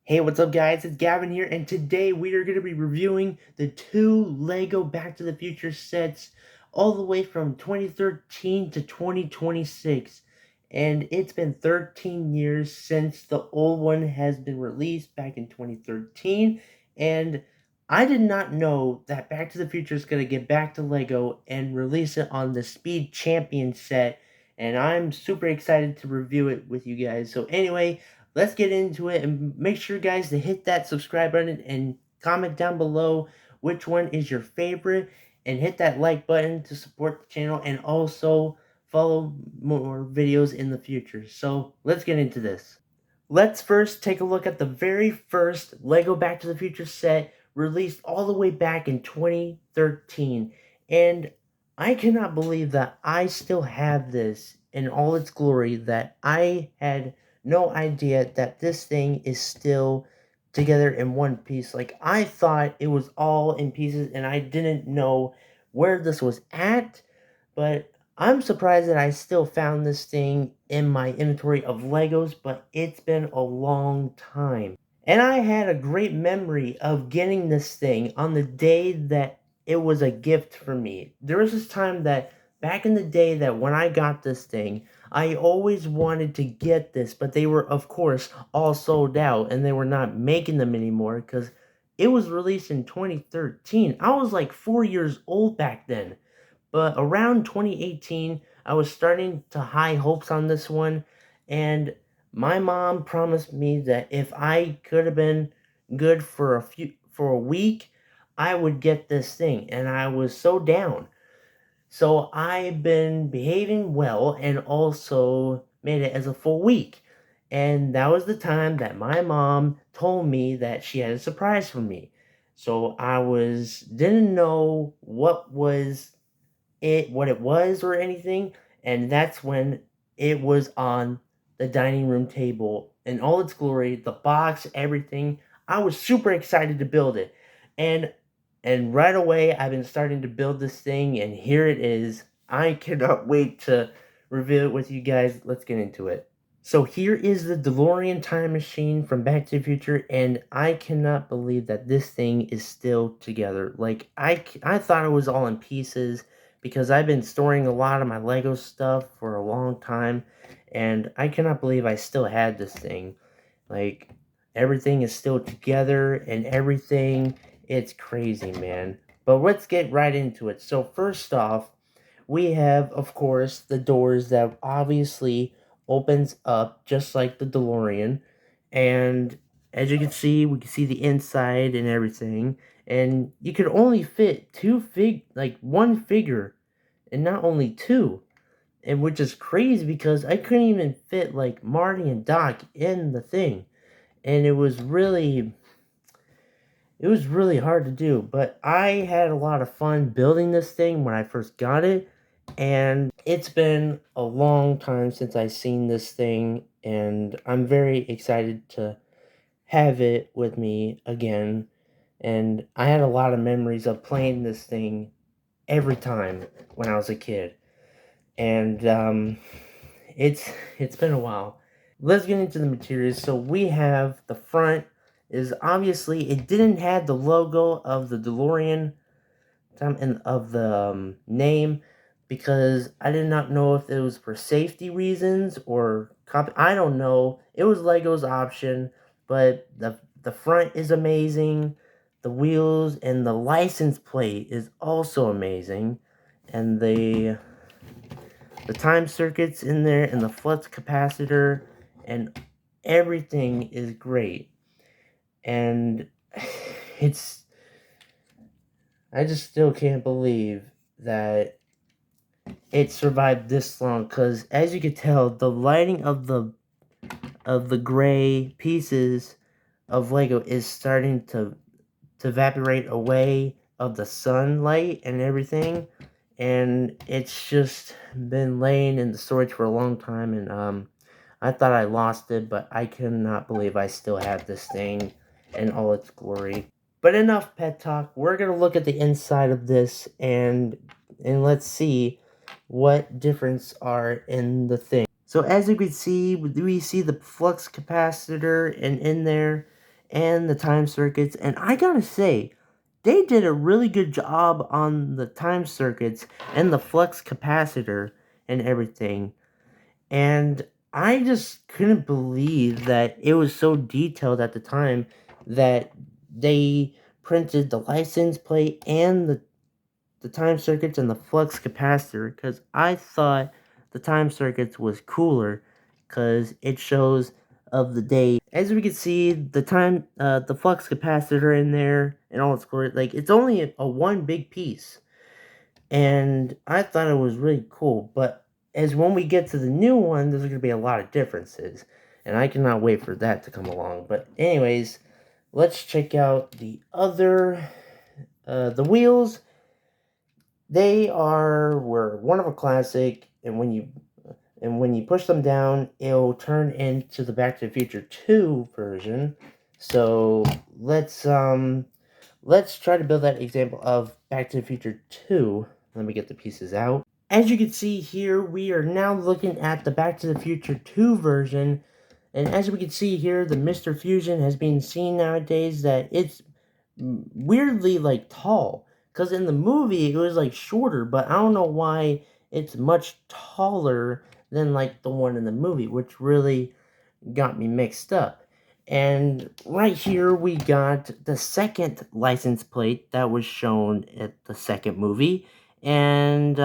Hey, what's up guys? It's Gavin here, and today we are going to be reviewing the two LEGO Back to the Future sets all the way from 2013 to 2026. And it's been 13 years since the old one has been released back in 2013, and I did not know that Back to the Future is going to get back to LEGO and release it on the Speed Champion set, and I'm super excited to review it with you guys. So anyway, let's get into it, and make sure guys to hit that subscribe button and comment down below which one is your favorite, and hit that like button to support the channel, and also follow more videos in the future. So let's get into this. Let's first take a look at the very first LEGO Back to the Future set, released all the way back in 2013. And I cannot believe that I still have this in all its glory, that I had no idea that this thing is still together in one piece. Like, I thought it was all in pieces and I didn't know where this was at, but I'm surprised that I still found this thing in my inventory of Legos, but it's been a long time. And I had a great memory of getting this thing on the day that it was a gift for me. There was this time that back in the day that when I got this thing, I always wanted to get this, but they were, of course, all sold out and they were not making them anymore because it was released in 2013. I was like 4 years old back then. But around 2018, I was starting to high hopes on this one, and my mom promised me that if I could have been good for a week, I would get this thing, and I was so down. So I've been behaving well and also made it as a full week. And that was the time that my mom told me that she had a surprise for me. So didn't know what it was or anything, and that's when it was on the dining room table in all its glory, the box, everything. I was super excited to build it, and right away I've been starting to build this thing, and here it is. I cannot wait to review it with you guys. Let's get into it. So here is the DeLorean time machine from Back to the Future, and I cannot believe that this thing is still together. Like, I thought it was all in pieces because I've been storing a lot of my Lego stuff for a long time, and I cannot believe I still had this thing. Like, everything is still together and everything. It's crazy, man. But let's get right into it. So first off, we have, of course, the doors that obviously opens up just like the DeLorean. And as you can see, we can see the inside and everything. And you could only fit one figure, and not only two. And which is crazy because I couldn't even fit like Marty and Doc in the thing. And it was really hard to do, but I had a lot of fun building this thing when I first got it, and it's been a long time since I've seen this thing, and I'm very excited to have it with me again. And I had a lot of memories of playing this thing every time when I was a kid, and it's been a while. Let's get into the materials. So we have the front is obviously it didn't have the logo of the DeLorean and of the name, because I did not know if it was for safety reasons or I don't know. It was Lego's option, but the front is amazing. The wheels and the license plate is also amazing, and the time circuits in there and the flux capacitor and everything is great. And it's I just still can't believe that it survived this long, because as you can tell, the lighting of the gray pieces of Lego is starting to evaporate away of the sunlight and everything, and it's just been laying in the storage for a long time, and I thought I lost it, but I cannot believe I still have this thing in all its glory. But enough pet talk. We're gonna look at the inside of this, and let's see what difference are in the thing. So as you can see, we see the flux capacitor and in there, and the time circuits. And I gotta say, they did a really good job on the time circuits and the flux capacitor and everything. And I just couldn't believe that it was so detailed at the time that they printed the license plate and the time circuits and the flux capacitor, because I thought the time circuits was cooler because it shows of the day. As we can see, the flux capacitor in there and all its glory, like it's only a one big piece, and I thought it was really cool. But as when we get to the new one, there's going to be a lot of differences, and I cannot wait for that to come along. But anyways, let's check out the other the wheels. Were one of a classic, and when you push them down, it'll turn into the Back to the Future 2 version. So let's try to build that example of Back to the Future 2. Let me get the pieces out. As you can see here, we are now looking at the Back to the Future 2 version. And as we can see here, the Mr. Fusion has been seen nowadays that it's weirdly like tall. Because in the movie, it was like shorter, but I don't know why it's much taller than like the one in the movie, which really got me mixed up. And right here we got the second license plate that was shown at the second movie. And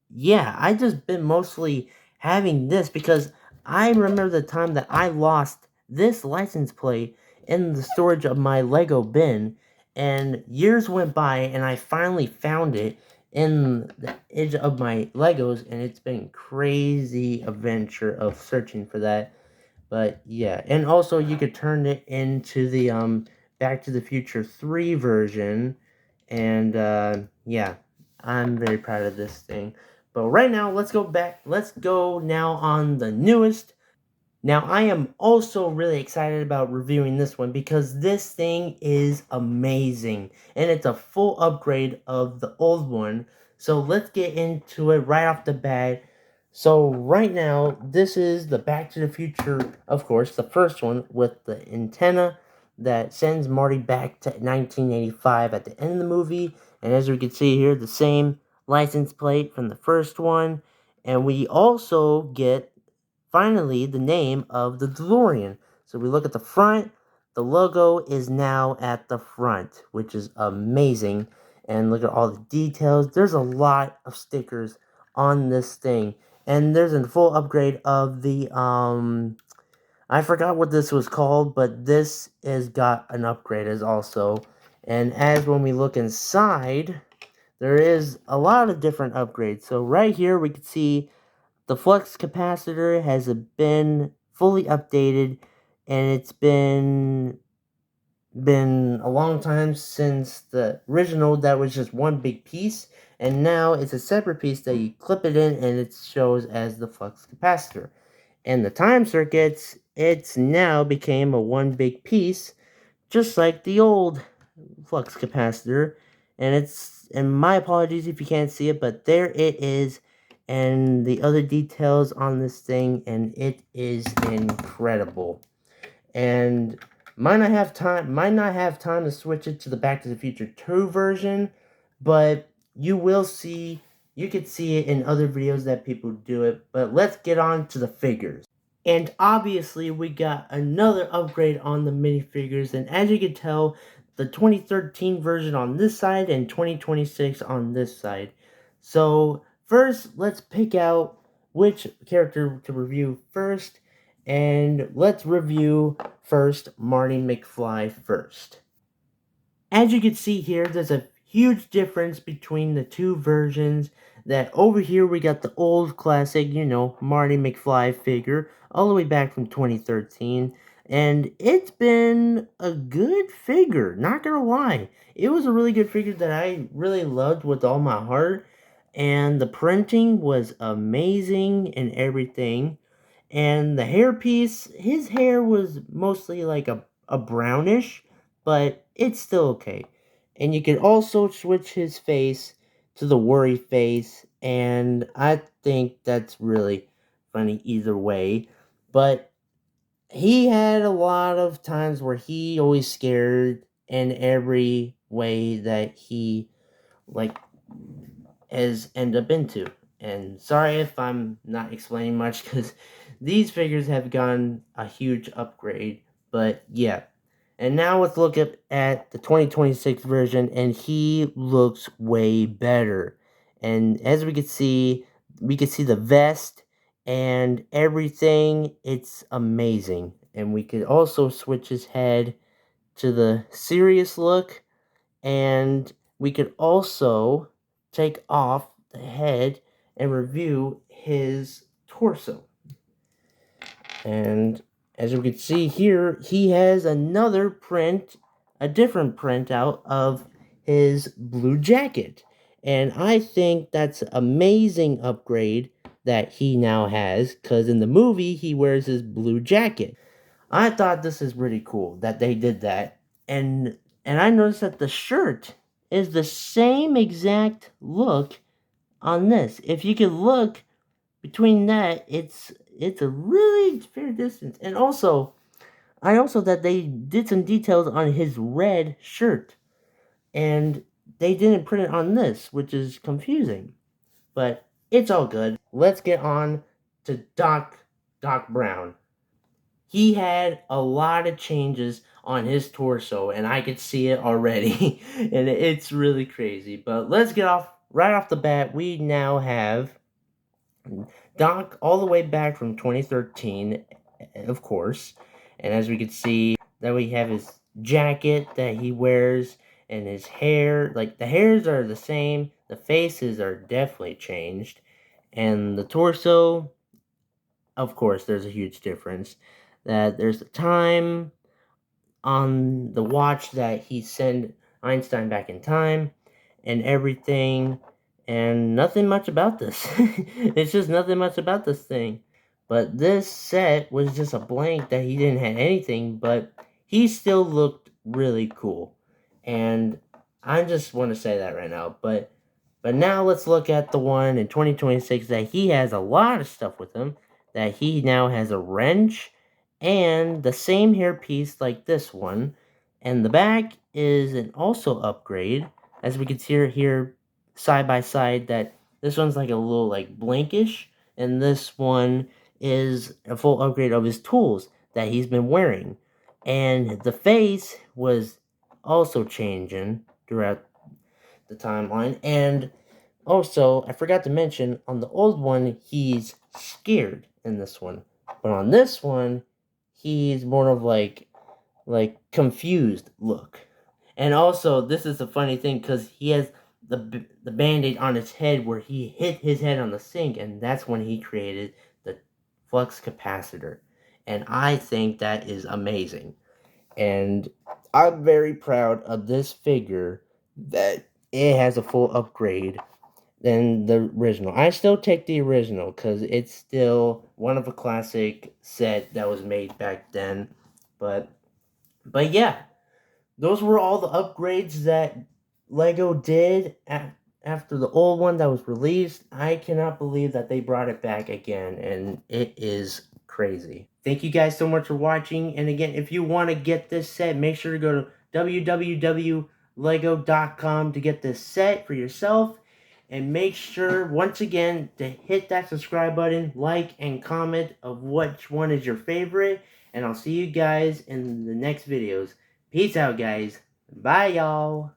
yeah, I just been mostly having this because I remember the time that I lost this license plate in the storage of my Lego bin, and years went by and I finally found it in the edge of my Legos, and it's been crazy adventure of searching for that. But yeah, and also you could turn it into the Back to the Future 3 version, and yeah, I'm very proud of this thing. But right now, let's go back. Let's go now on the newest. Now, I am also really excited about reviewing this one because this thing is amazing and it's a full upgrade of the old one. So let's get into it right off the bat. So right now, this is the Back to the Future, of course, the first one with the antenna that sends Marty back to 1985 at the end of the movie. And as we can see here, the same license plate from the first one. And we also get finally the name of the DeLorean. So we look at the front, the logo is now at the front, which is amazing. And look at all the details. There's a lot of stickers on this thing. And there's a full upgrade of the I forgot what this was called, but this has got an upgrade as also. And as when we look inside, there is a lot of different upgrades. So right here we can see the flux capacitor has been fully updated, and it's been a long time since the original that was just one big piece, and now it's a separate piece that you clip it in and it shows as the flux capacitor. And the time circuits, it's now became a one big piece, just like the old flux capacitor. And my apologies if you can't see it, but there it is, and the other details on this thing, and it is incredible. And might not have time to switch it to the Back to the Future 2 version, but you could see it in other videos that people do it. But let's get on to the figures. And obviously, we got another upgrade on the minifigures, and as you can tell, the 2013 version on this side and 2026 on this side. So, first, let's pick out which character to review first, and let's review first Marty McFly first. As you can see here, there's a huge difference between the two versions. That over here we got the old classic, Marty McFly figure, all the way back from 2013. And it's been a good figure, not gonna lie. It was a really good figure that I really loved with all my heart. And the printing was amazing and everything. And the hairpiece, his hair was mostly like a brownish, but it's still okay. And you can also switch his face to the worry face, and I think that's really funny either way. But he had a lot of times where he always scared in every way that he like has end up into. And sorry if I'm not explaining much because these figures have gotten a huge upgrade. But yeah. And now let's look at the 2026 version, and he looks way better. And as we can see the vest and everything. It's amazing. And we could also switch his head to the serious look, and we could also take off the head and review his torso. And as we can see here, he has another print, a different printout of his blue jacket. And I think that's an amazing upgrade that he now has, because in the movie he wears his blue jacket. I thought this is pretty cool that they did that. And I noticed that the shirt is the same exact look on this. If you could look between that, it's a really fair distance. And also, I also that they did some details on his red shirt, and they didn't print it on this, which is confusing. But it's all good. Let's get on to Doc Brown. He had a lot of changes on his torso, and I could see it already. And it's really crazy. But let's get off right off the bat. We now have Doc all the way back from 2013, of course. And as we can see, that we have his jacket that he wears and his hair. Like, the hairs are the same, the faces are definitely changed. And the torso, of course, there's a huge difference. That there's the time on the watch that he sent Einstein back in time and everything, and nothing much about this. It's just nothing much about this thing. But this set was just a blank that he didn't have anything, but he still looked really cool. And I just want to say that right now. But now let's look at the one in 2026 that he has a lot of stuff with him. That he now has a wrench and the same hairpiece like this one. And the back is an also upgrade, as we can see here side by side, that this one's like a little like blankish, and this one is a full upgrade of his tools that he's been wearing. And the face was also changing throughout the timeline. And also, I forgot to mention, on the old one, he's scared in this one. But on this one, he's more of like confused look. And also, this is a funny thing because he has the band-aid on his head where he hit his head on the sink, and that's when he created the flux capacitor. And I think that is amazing. And I'm very proud of this figure that it has a full upgrade than the original. I still take the original because it's still one of a classic set that was made back then. But yeah, those were all the upgrades that Lego did after the old one that was released. I cannot believe that they brought it back again, and it is crazy. Thank you guys so much for watching. And again, if you want to get this set, make sure to go to www.lego.com to get this set for yourself. And make sure, once again, to hit that subscribe button, like, and comment of which one is your favorite. And I'll see you guys in the next videos. Peace out, guys. Bye, y'all.